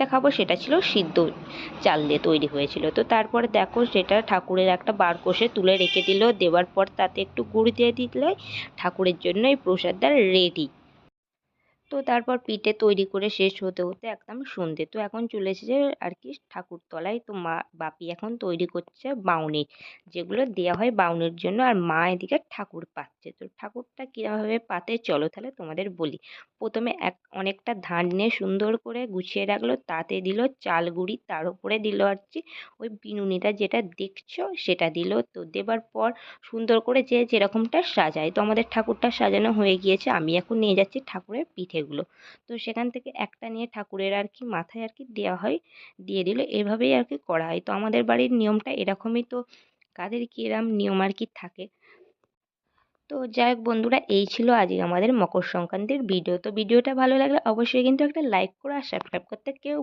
যেটা খাবো সেটা ছিল সিদ্ধ চাল দিয়ে তৈরি হয়েছিল। তো তারপরে দেখো সেটা ঠাকুরের একটা বার কষে তুলে রেখে দিল, দেওয়ার পর তাতে একটু গুড় দিয়ে দিলে ঠাকুরের জন্য এই প্রসাদটা রেডি। তো তারপর পিঠে তৈরি করে শেষ হতে হতে একদম সন্ধে। তো এখন চলে এসেছে আর কি ঠাকুরতলায়। তো মা বাপি এখন তৈরি করছে বাউনি, যেগুলো দেওয়া হয় বাউনির জন্য, আর মা এদিকে ঠাকুর পাতছে। তো ঠাকুরটা কীভাবে পাতে চলো তাহলে তোমাদের বলি। প্রথমে অনেকটা ধান নিয়ে সুন্দর করে গুছিয়ে রাখলো, তাতে দিল চাল গুঁড়ি, তার উপরে দিল আর কি ওই বিনুনিটা যেটা দেখছো সেটা দিল। তো দেবার পর সুন্দর করে যে যেরকমটা সাজায়, তো আমাদের ঠাকুরটা সাজানো হয়ে গিয়েছে। আমি এখন নিয়ে যাচ্ছি ঠাকুরের পিঠেগুলো। তো সেখান থেকে একটা নিয়ে ঠাকুরের আর কি মাথায় আর কি দেওয়া হয়, দিয়ে দিল। এভাবেই আর কি করা হয়। তো আমাদের বাড়ির নিয়মটা এরকমই। তো কাদের কী এরম নিয়ম আর কি থাকে। তো যাই হোক বন্ধুরা, এই ছিল আজকে আমাদের মকর সংক্রান্তির ভিডিও। তো ভিডিওটা ভালো লাগলে অবশ্যই কিন্তু একটা লাইক করো আর সাবস্ক্রাইব করতে কেউ